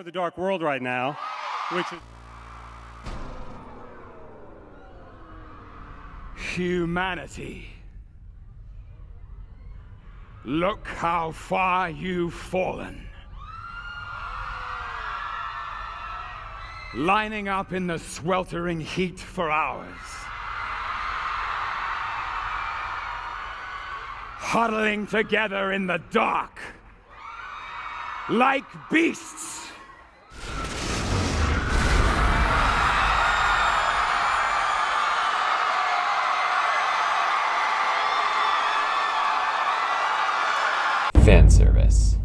explore the dark world right now, which is... Humanity. Look how far you've fallen. Lining up in the sweltering heat for hours. Huddling together in the dark. Like beasts. Fan service.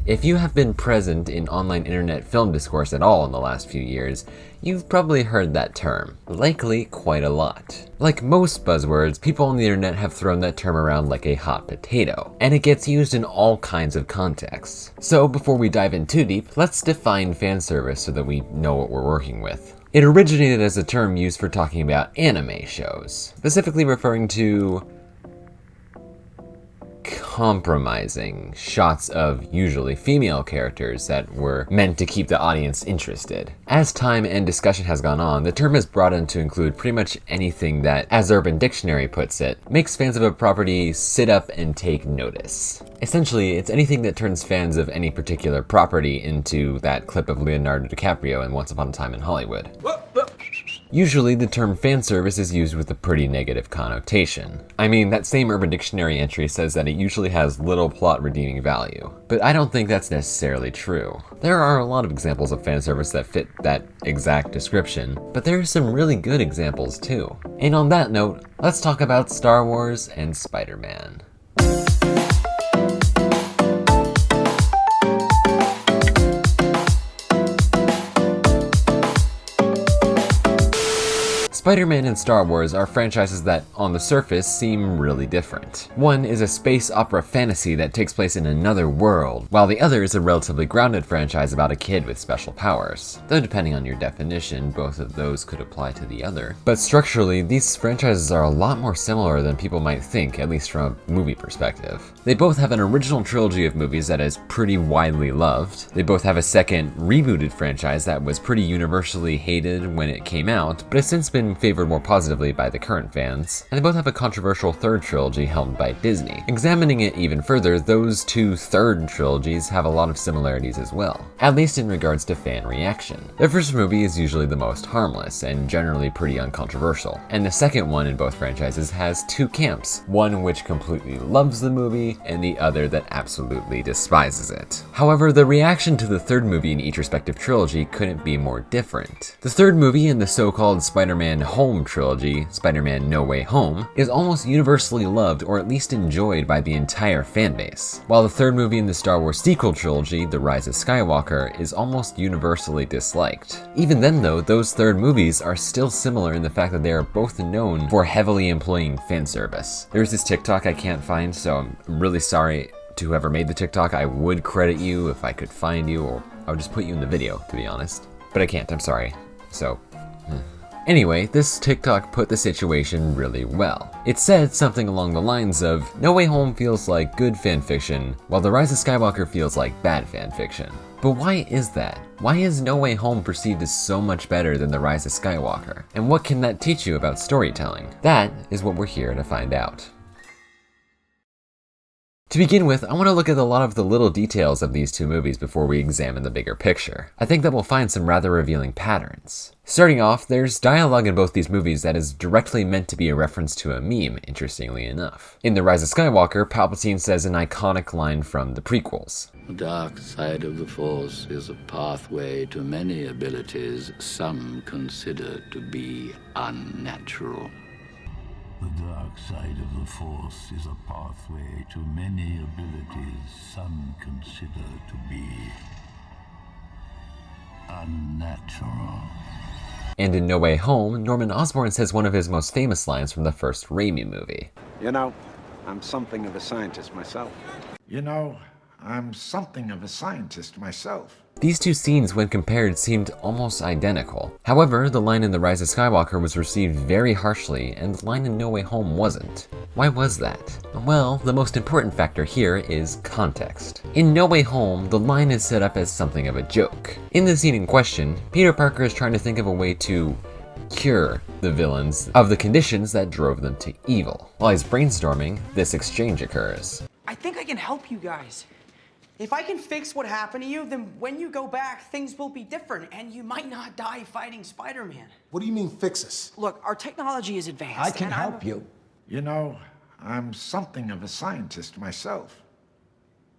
If you have been present in online internet film discourse at all in the last few years, you've probably heard that term. Likely quite a lot. Like most buzzwords, people on the internet have thrown that term around like a hot potato, and it gets used in all kinds of contexts. So before we dive in too deep, let's define fan service so that we know what we're working with. It originated as a term used for talking about anime shows, specifically referring to compromising shots of usually female characters that were meant to keep the audience interested. As time and discussion has gone on, the term is broadened to include pretty much anything that, as Urban Dictionary puts it, makes fans of a property sit up and take notice. Essentially, it's anything that turns fans of any particular property into that clip of Leonardo DiCaprio in Once Upon a Time in Hollywood. Usually, the term fan service is used with a pretty negative connotation. I mean, that same Urban Dictionary entry says that it usually has little plot redeeming value, but I don't think that's necessarily true. There are a lot of examples of fan service that fit that exact description, but there are some really good examples too. And on that note, let's talk about Star Wars and Spider-Man. Spider-Man and Star Wars are franchises that, on the surface, seem really different. One is a space opera fantasy that takes place in another world, while the other is a relatively grounded franchise about a kid with special powers. Though depending on your definition, both of those could apply to the other. But structurally, these franchises are a lot more similar than people might think, at least from a movie perspective. They both have an original trilogy of movies that is pretty widely loved. They both have a second, rebooted franchise that was pretty universally hated when it came out, but has since been favored more positively by the current fans, and they both have a controversial third trilogy helmed by Disney. Examining it even further, those two third trilogies have a lot of similarities as well, at least in regards to fan reaction. The first movie is usually the most harmless and generally pretty uncontroversial, and the second one in both franchises has two camps, one which completely loves the movie and the other that absolutely despises it. However, the reaction to the third movie in each respective trilogy couldn't be more different. The third movie in the so-called Spider-Man Home trilogy, Spider-Man No Way Home, is almost universally loved or at least enjoyed by the entire fanbase, while the third movie in the Star Wars sequel trilogy, The Rise of Skywalker, is almost universally disliked. Even then though, those third movies are still similar in the fact that they are both known for heavily employing fan service. There's this TikTok I can't find, so I'm really sorry to whoever made the TikTok. I would credit you if I could find you, or I would just put you in the video, to be honest. But I can't, I'm sorry. So, Anyway, this TikTok put the situation really well. It said something along the lines of, No Way Home feels like good fanfiction, while The Rise of Skywalker feels like bad fanfiction. But why is that? Why is No Way Home perceived as so much better than The Rise of Skywalker? And what can that teach you about storytelling? That is what we're here to find out. To begin with, I want to look at a lot of the little details of these two movies before we examine the bigger picture. I think that we'll find some rather revealing patterns. Starting off, there's dialogue in both these movies that is directly meant to be a reference to a meme, interestingly enough. In The Rise of Skywalker, Palpatine says an iconic line from the prequels. The dark side of the Force is a pathway to many abilities some consider to be unnatural. The dark side of the Force is a pathway to many abilities some consider to be unnatural. And in No Way Home, Norman Osborn says one of his most famous lines from the first Raimi movie. You know, I'm something of a scientist myself. You know, I'm something of a scientist myself. These two scenes, when compared, seemed almost identical. However, the line in The Rise of Skywalker was received very harshly, and the line in No Way Home wasn't. Why was that? Well, the most important factor here is context. In No Way Home, the line is set up as something of a joke. In the scene in question, Peter Parker is trying to think of a way to cure the villains of the conditions that drove them to evil. While he's brainstorming, this exchange occurs. I think I can help you guys. If I can fix what happened to you, then when you go back, things will be different, and you might not die fighting Spider-Man. What do you mean, fix us? Look, our technology is advanced. I can and help I'm... you. You know, I'm something of a scientist myself.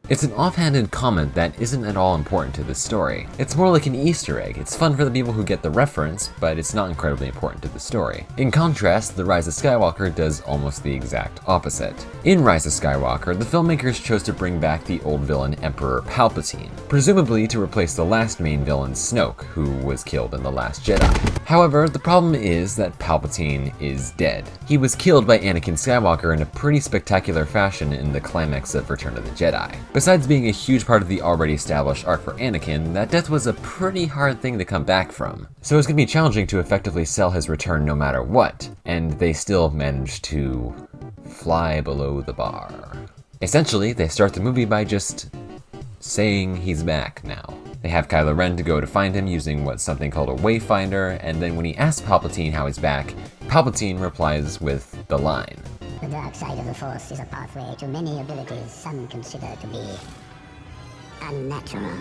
It's an offhanded comment that isn't at all important to the story. It's more like an Easter egg. It's fun for the people who get the reference, but it's not incredibly important to the story. In contrast, The Rise of Skywalker does almost the exact opposite. In Rise of Skywalker, the filmmakers chose to bring back the old villain Emperor Palpatine, presumably to replace the last main villain Snoke, who was killed in The Last Jedi. However, the problem is that Palpatine is dead. He was killed by Anakin Skywalker in a pretty spectacular fashion in the climax of Return of the Jedi. Besides being a huge part of the already established arc for Anakin, that death was a pretty hard thing to come back from. So it's going to be challenging to effectively sell his return no matter what, and they still managed to fly below the bar. Essentially, they start the movie by just saying he's back now. They have Kylo Ren to go to find him using what's something called a Wayfinder, and then when he asks Palpatine how he's back, Palpatine replies with the line. The dark side of the Force is a pathway to many abilities some consider to be unnatural.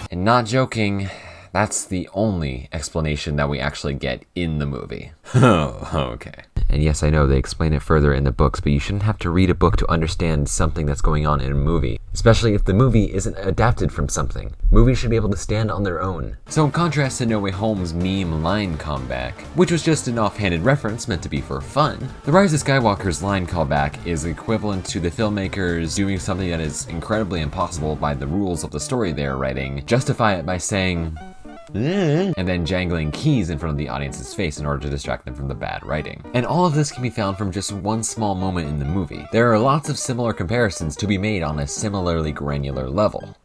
And not joking, that's the only explanation that we actually get in the movie. Oh, okay. And yes, I know they explain it further in the books, but you shouldn't have to read a book to understand something that's going on in a movie, especially if the movie isn't adapted from something. Movies should be able to stand on their own. So in contrast to No Way Home's meme line comeback, which was just an offhanded reference meant to be for fun, The Rise of Skywalker's line callback is equivalent to the filmmakers doing something that is incredibly impossible by the rules of the story they're writing, justify it by saying, and then jangling keys in front of the audience's face in order to distract them from the bad writing. And all of this can be found from just one small moment in the movie. There are lots of similar comparisons to be made on a similarly granular level.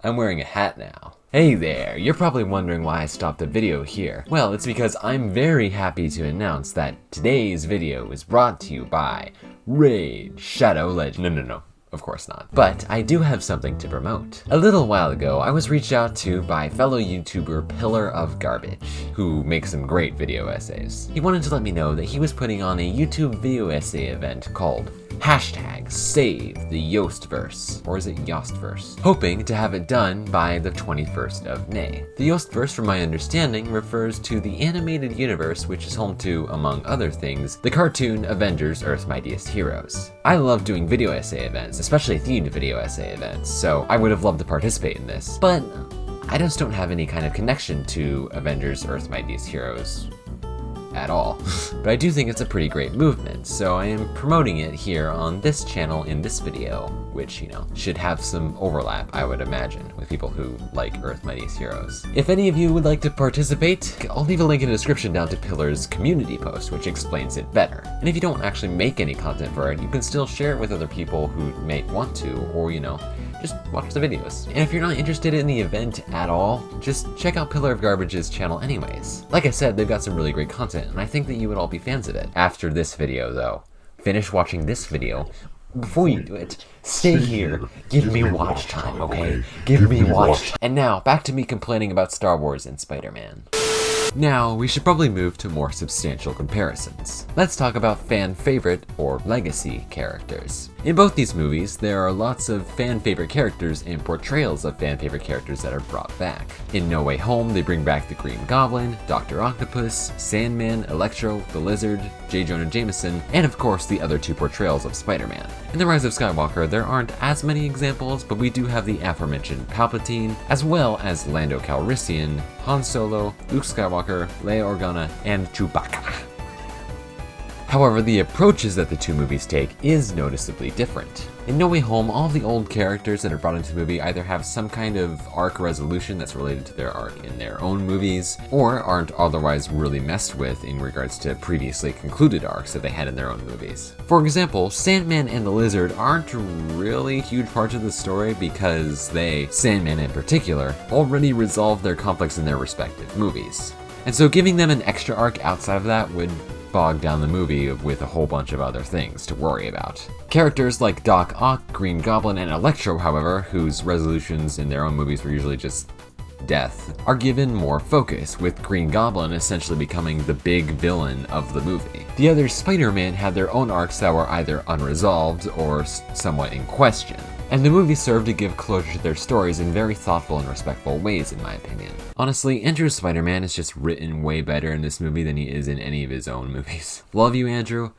I'm wearing a hat now. Hey there, you're probably wondering why I stopped the video here. Well, it's because I'm very happy to announce that today's video is brought to you by Raid Shadow Legend. No. Of course not. But I do have something to promote. A little while ago, I was reached out to by fellow YouTuber Pillar of Garbage, who makes some great video essays. He wanted to let me know that he was putting on a YouTube video essay event called #SaveTheYostverse, or is it Yostverse? Hoping to have it done by the 21st of May. The Yostverse, from my understanding, refers to the animated universe which is home to, among other things, the cartoon Avengers Earth's Mightiest Heroes. I love doing video essay events, especially themed video essay events, so I would have loved to participate in this, but I just don't have any kind of connection to Avengers Earth's Mightiest Heroes at all. But I do think it's a pretty great movement, so I am promoting it here on this channel in this video, which, you know, should have some overlap, I would imagine, with people who like Earth's Mightiest Heroes. If any of you would like to participate, I'll leave a link in the description down to Pillar's community post, which explains it better. And if you don't actually make any content for it, you can still share it with other people who may want to, or, you know, just watch the videos. And if you're not interested in the event at all, just check out Pillar of Garbage's channel anyways. Like I said, they've got some really great content, and I think that you would all be fans of it. After this video, though, finish watching this video. Before you do it, stay here. Give me watch time, okay? Give me watch time. And now, back to me complaining about Star Wars and Spider-Man. Now, we should probably move to more substantial comparisons. Let's talk about fan favorite or legacy characters. In both these movies, there are lots of fan favorite characters and portrayals of fan favorite characters that are brought back. In No Way Home, they bring back the Green Goblin, Dr. Octopus, Sandman, Electro, the Lizard, J. Jonah Jameson, and of course the other two portrayals of Spider-Man. In The Rise of Skywalker, there aren't as many examples, but we do have the aforementioned Palpatine, as well as Lando Calrissian, Han Solo, Luke Skywalker, Leia Organa, and Chewbacca. However, the approaches that the two movies take is noticeably different. In No Way Home, all the old characters that are brought into the movie either have some kind of arc resolution that's related to their arc in their own movies, or aren't otherwise really messed with in regards to previously concluded arcs that they had in their own movies. For example, Sandman and the Lizard aren't really huge parts of the story because they, Sandman in particular, already resolved their conflicts in their respective movies. And so giving them an extra arc outside of that would bog down the movie with a whole bunch of other things to worry about. Characters like Doc Ock, Green Goblin, and Electro, however, whose resolutions in their own movies were usually just death, are given more focus, with Green Goblin essentially becoming the big villain of the movie. The other Spider-Man had their own arcs that were either unresolved or somewhat in question, and the movie served to give closure to their stories in very thoughtful and respectful ways, in my opinion. Honestly, Andrew's Spider-Man is just written way better in this movie than he is in any of his own movies. Love you, Andrew.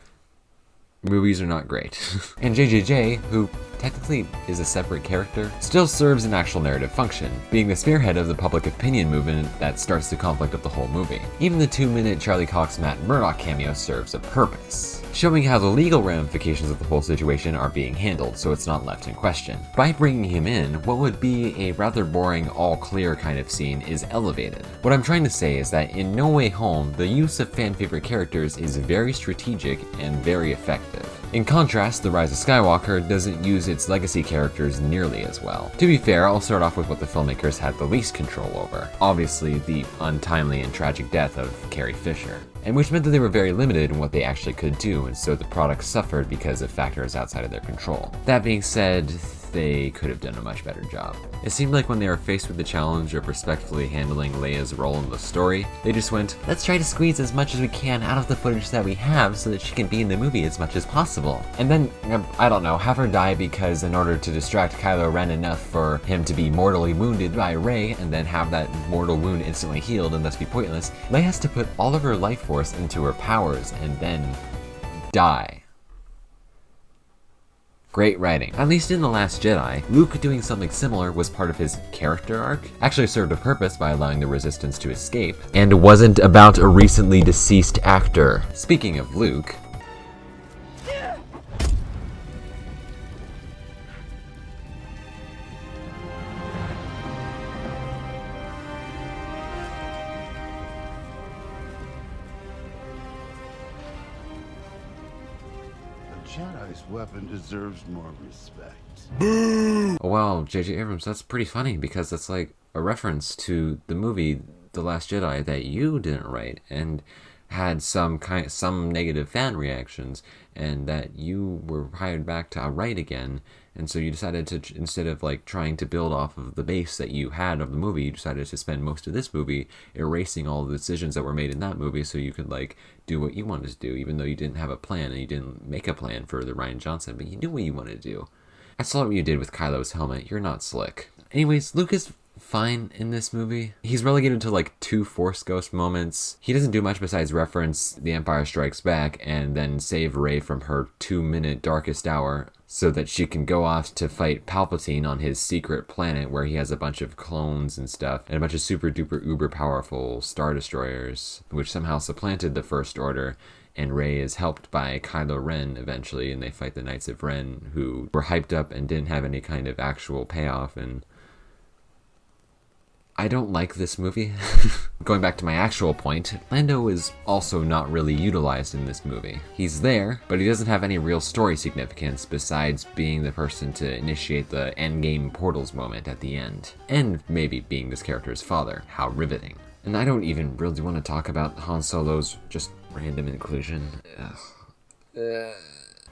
Movies are not great. And JJJ, who technically is a separate character, still serves an actual narrative function, being the spearhead of the public opinion movement that starts the conflict of the whole movie. Even the 2-minute Charlie Cox Matt Murdock cameo serves a purpose, showing how the legal ramifications of the whole situation are being handled so it's not left in question. By bringing him in, what would be a rather boring all clear kind of scene is elevated. What I'm trying to say is that in No Way Home, the use of fan favorite characters is very strategic and very effective. In contrast, The Rise of Skywalker doesn't use its legacy characters nearly as well. To be fair, I'll start off with what the filmmakers had the least control over. Obviously, the untimely and tragic death of Carrie Fisher, and which meant that they were very limited in what they actually could do, and so the product suffered because of factors outside of their control. That being said, they could have done a much better job. It seemed like when they were faced with the challenge of respectfully handling Leia's role in the story, they just went, let's try to squeeze as much as we can out of the footage that we have so that she can be in the movie as much as possible. And then, I don't know, have her die because in order to distract Kylo Ren enough for him to be mortally wounded by Rey and then have that mortal wound instantly healed and thus be pointless, Leia has to put all of her life force into her powers and then die. Great writing. At least in The Last Jedi, Luke doing something similar was part of his character arc, actually served a purpose by allowing the Resistance to escape, and wasn't about a recently deceased actor. Speaking of Luke, Jedi's weapon deserves more respect. wow, J.J. Abrams, that's pretty funny because that's like a reference to the movie The Last Jedi that you didn't write and had some negative fan reactions, and that you were hired back to write again, and so you decided to, instead of like trying to build off of the base that you had of the movie, you decided to spend most of this movie erasing all the decisions that were made in that movie so you could like do what you wanted to do, even though you didn't have a plan and you didn't make a plan for the Rian Johnson, but you knew what you wanted to do. I saw what you did with Kylo's helmet. You're not slick. Anyways, Luke is fine in this movie. He's relegated to like 2 Force Ghost moments. He doesn't do much besides reference The Empire Strikes Back and then save Rey from her 2-minute darkest hour so that she can go off to fight Palpatine on his secret planet where he has a bunch of clones and stuff and a bunch of super duper uber powerful Star Destroyers, which somehow supplanted the First Order. And Rey is helped by Kylo Ren eventually, and they fight the Knights of Ren, who were hyped up and didn't have any kind of actual payoff, and I don't like this movie. Going back to my actual point, Lando is also not really utilized in this movie. He's there, but he doesn't have any real story significance besides being the person to initiate the endgame portals moment at the end. And maybe being this character's father. How riveting. And I don't even really want to talk about Han Solo's just random inclusion.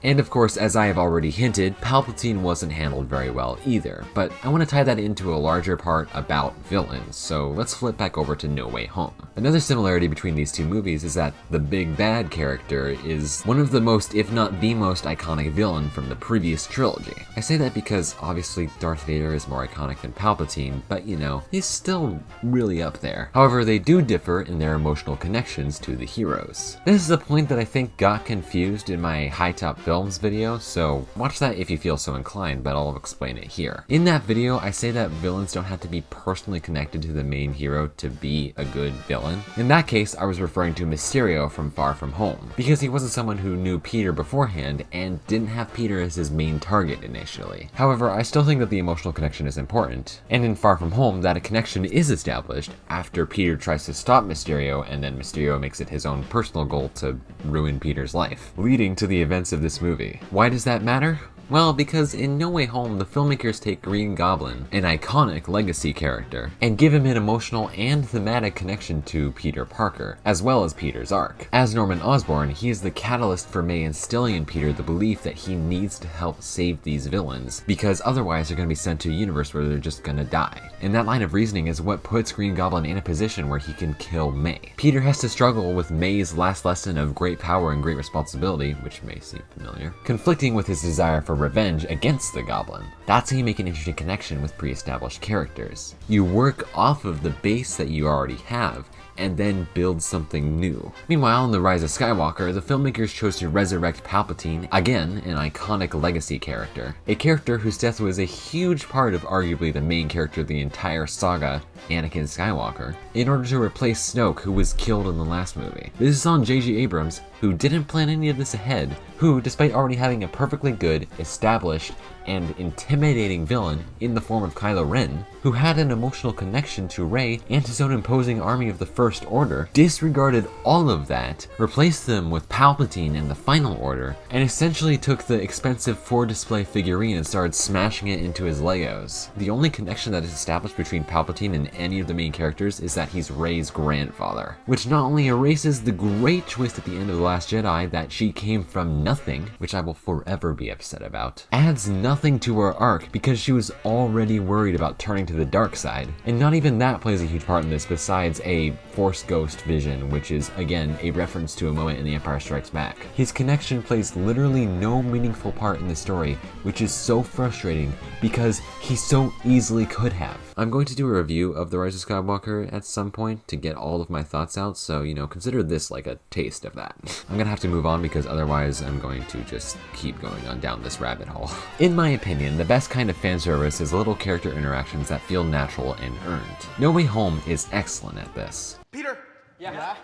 And of course, as I have already hinted, Palpatine wasn't handled very well either, but I want to tie that into a larger part about villains, so let's flip back over to No Way Home. Another similarity between these two movies is that the big bad character is one of the most, if not the most, iconic villain from the previous trilogy. I say that because obviously Darth Vader is more iconic than Palpatine, but you know, he's still really up there. However, they do differ in their emotional connections to the heroes. This is a point that I think got confused in my high top film Films video, so watch that if you feel so inclined, but I'll explain it here. In that video, I say that villains don't have to be personally connected to the main hero to be a good villain. In that case, I was referring to Mysterio from Far From Home, because he wasn't someone who knew Peter beforehand and didn't have Peter as his main target initially. However, I still think that the emotional connection is important, and in Far From Home, that a connection is established after Peter tries to stop Mysterio, and then Mysterio makes it his own personal goal to ruin Peter's life, leading to the events of this movie. Why does that matter? Well, because in No Way Home, the filmmakers take Green Goblin, an iconic legacy character, and give him an emotional and thematic connection to Peter Parker, as well as Peter's arc. As Norman Osborn, he is the catalyst for May instilling in Peter the belief that he needs to help save these villains, because otherwise they're going to be sent to a universe where they're just going to die. And that line of reasoning is what puts Green Goblin in a position where he can kill May. Peter has to struggle with May's last lesson of great power and great responsibility, which may seem familiar, conflicting with his desire for revenge against the Goblin. That's how you make an interesting connection with pre-established characters. You work off of the base that you already have, and then build something new. Meanwhile, in The Rise of Skywalker, the filmmakers chose to resurrect Palpatine, again an iconic legacy character. A character whose death was a huge part of arguably the main character of the entire saga, Anakin Skywalker, in order to replace Snoke, who was killed in the last movie. This is on J.J. Abrams, who didn't plan any of this ahead, who, despite already having a perfectly good, established, and intimidating villain in the form of Kylo Ren, who had an emotional connection to Rey and his own imposing army of the First Order, disregarded all of that, replaced them with Palpatine and the Final Order, and essentially took the expensive 4-display figurine and started smashing it into his Legos. The only connection that is established between Palpatine and any of the main characters is that he's Rey's grandfather, which not only erases the great twist at the end of The Last Jedi that she came from nothing, which I will forever be upset about, adds nothing to her arc because she was already worried about turning to the dark side. And not even that plays a huge part in this besides a Force Ghost vision, which is again a reference to a moment in The Empire Strikes Back. His connection plays literally no meaningful part in the story, which is so frustrating because he so easily could have. I'm going to do a review of The Rise of Skywalker at some point to get all of my thoughts out, so consider this like a taste of that. I'm gonna have to move on because otherwise I'm going to just keep going on down this rabbit hole. In my opinion, the best kind of fan service is little character interactions that feel natural and earned. No Way Home is excellent at this. Peter! Yeah?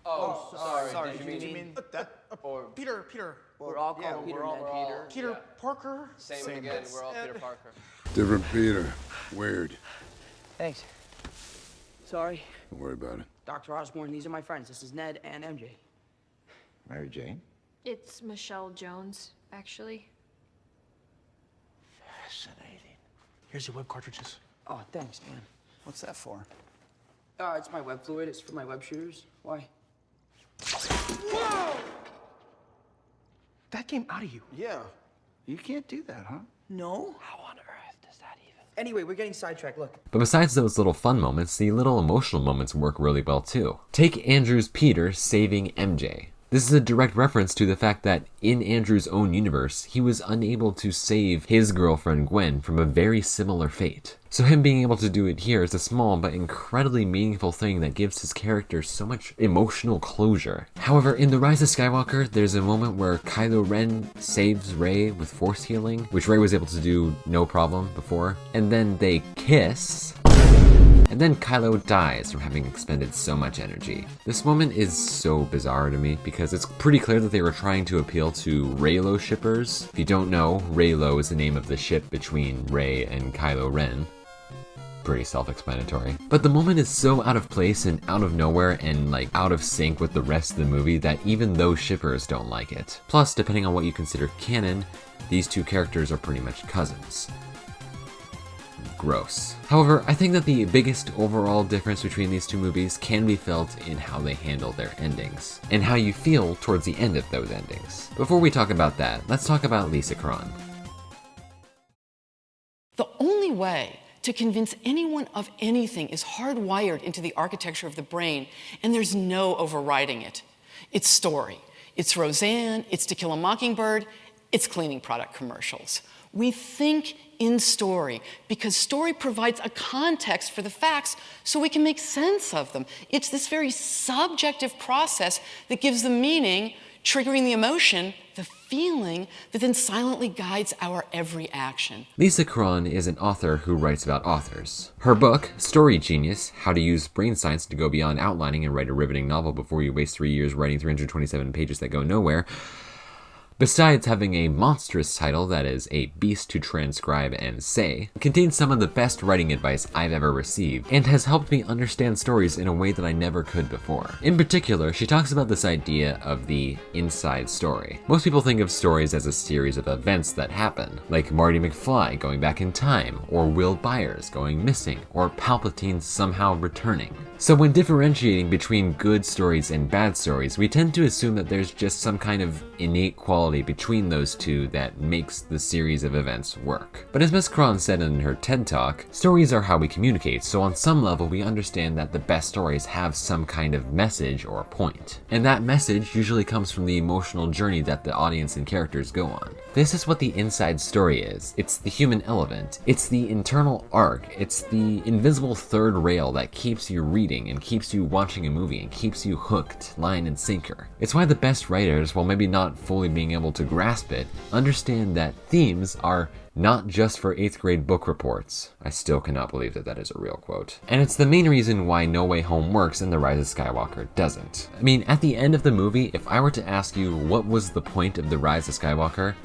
Oh, sorry. Did you mean that? Or Peter. we're all called Peter, Peter. Peter Parker? Same again, we're all Peter Parker. Different Peter. Weird. Thanks. Sorry. Don't worry about it. Dr. Osborn, these are my friends. This is Ned and MJ. Mary Jane? It's Michelle Jones, actually. Fascinating. Here's your web cartridges. Oh, thanks, man. What's that for? It's my web fluid. It's for my web shooters. Why? Whoa! That came out of you. Yeah. You can't do that, huh? No? How on earth does that even? Anyway, we're getting sidetracked. Look. But besides those little fun moments, the little emotional moments work really well too. Take Andrew's Peter saving MJ. This is a direct reference to the fact that in Andrew's own universe, he was unable to save his girlfriend Gwen from a very similar fate. So him being able to do it here is a small but incredibly meaningful thing that gives his character so much emotional closure. However, in The Rise of Skywalker, there's a moment where Kylo Ren saves Rey with force healing, which Rey was able to do no problem before, and then they kiss. And then Kylo dies from having expended so much energy. This moment is so bizarre to me because it's pretty clear that they were trying to appeal to Reylo shippers. If you don't know, Reylo is the name of the ship between Rey and Kylo Ren. Pretty self-explanatory. But the moment is so out of place and out of nowhere and out of sync with the rest of the movie that even those shippers don't like it. Plus, depending on what you consider canon, these two characters are pretty much cousins. Gross. However, I think that the biggest overall difference between these two movies can be felt in how they handle their endings, and how you feel towards the end of those endings. Before we talk about that, let's talk about Lisa Kron. The only way to convince anyone of anything is hardwired into the architecture of the brain, and there's no overriding it. It's story. It's Roseanne, it's To Kill a Mockingbird, it's cleaning product commercials. We think in story because story provides a context for the facts so we can make sense of them. It's this very subjective process that gives the meaning, triggering the emotion, the feeling that then silently guides our every action. Lisa Cron is an author who writes about authors. Her book, Story Genius, How to Use Brain Science to Go Beyond Outlining and Write a Riveting Novel Before You Waste 3 Years Writing 327 Pages That Go Nowhere, besides having a monstrous title that is a beast to transcribe and say, contains some of the best writing advice I've ever received, and has helped me understand stories in a way that I never could before. In particular, she talks about this idea of the inside story. Most people think of stories as a series of events that happen, like Marty McFly going back in time, or Will Byers going missing, or Palpatine somehow returning. So when differentiating between good stories and bad stories, we tend to assume that there's just some kind of innate quality between those two that makes the series of events work. But as Ms. Cron said in her TED Talk, stories are how we communicate, so on some level we understand that the best stories have some kind of message or point. And that message usually comes from the emotional journey that the audience and characters go on. This is what the inside story is. It's the human element. It's the internal arc. It's the invisible third rail that keeps you reading and keeps you watching a movie and keeps you hooked, line and sinker. It's why the best writers, while maybe not fully being able to grasp it, understand that themes are not just for 8th grade book reports. I still cannot believe that that is a real quote. And it's the main reason why No Way Home works and The Rise of Skywalker doesn't. I mean, at the end of the movie, if I were to ask you what was the point of The Rise of Skywalker,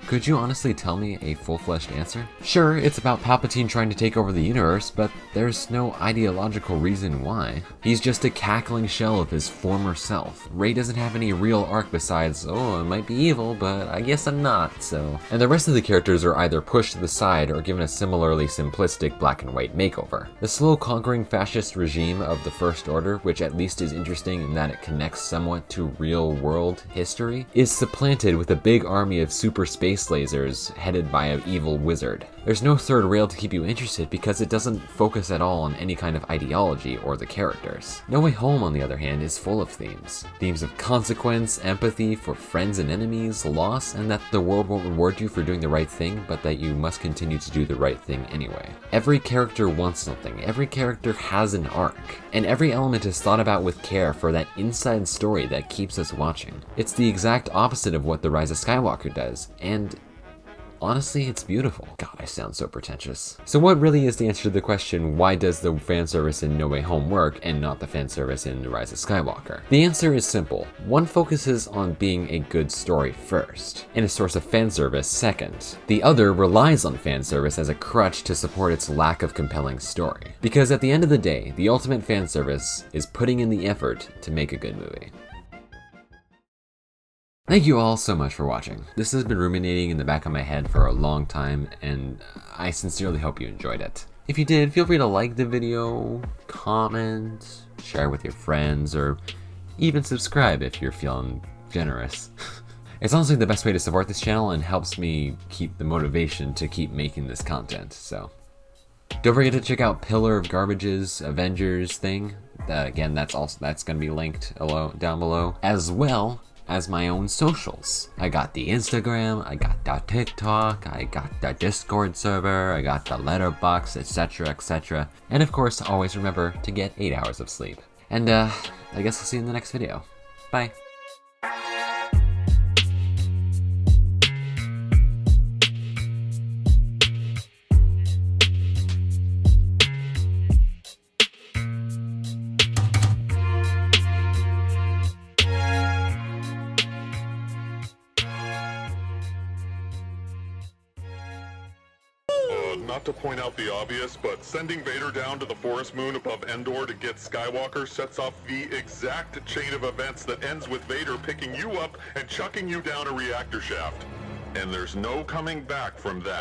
could you honestly tell me a full-fleshed answer? Sure, it's about Palpatine trying to take over the universe, but there's no ideological reason why. He's just a cackling shell of his former self. Rey doesn't have any real arc besides, oh, I might be evil, but I guess I'm not, so. And the rest of the characters are either pushed to the side or given a similarly simplistic black and white makeover. The slow conquering fascist regime of the First Order, which at least is interesting in that it connects somewhat to real-world history, is supplanted with a big army of super space lasers headed by an evil wizard. There's no third rail to keep you interested because it doesn't focus at all on any kind of ideology or the characters. No Way Home, on the other hand, is full of themes. Themes of consequence, empathy for friends and enemies, loss, and that the world won't reward you for doing the right thing, but that you must continue to do the right thing anyway. Every character wants something, every character has an arc, and every element is thought about with care for that inside story that keeps us watching. It's the exact opposite of what The Rise of Skywalker does, and honestly, it's beautiful. God, I sound so pretentious. So what really is the answer to the question, why does the fan service in No Way Home work and not the fan service in The Rise of Skywalker? The answer is simple. One focuses on being a good story first, and a source of fan service second. The other relies on fan service as a crutch to support its lack of compelling story. Because at the end of the day, the ultimate fan service is putting in the effort to make a good movie. Thank you all so much for watching. This has been ruminating in the back of my head for a long time, and I sincerely hope you enjoyed it. If you did, feel free to like the video, comment, share with your friends, or even subscribe if you're feeling generous. It's honestly the best way to support this channel and helps me keep the motivation to keep making this content, so. Don't forget to check out Pillar of Garbage's Avengers thing. Again, that's gonna be linked down below, as well as my own socials. I got the Instagram, I got the TikTok, I got the Discord server, I got the Letterboxd, etc, etc. And of course, always remember to get 8 hours of sleep. And I guess I'll see you in the next video. Bye. Not to point out the obvious, but sending Vader down to the forest moon above Endor to get Skywalker sets off the exact chain of events that ends with Vader picking you up and chucking you down a reactor shaft. And there's no coming back from that.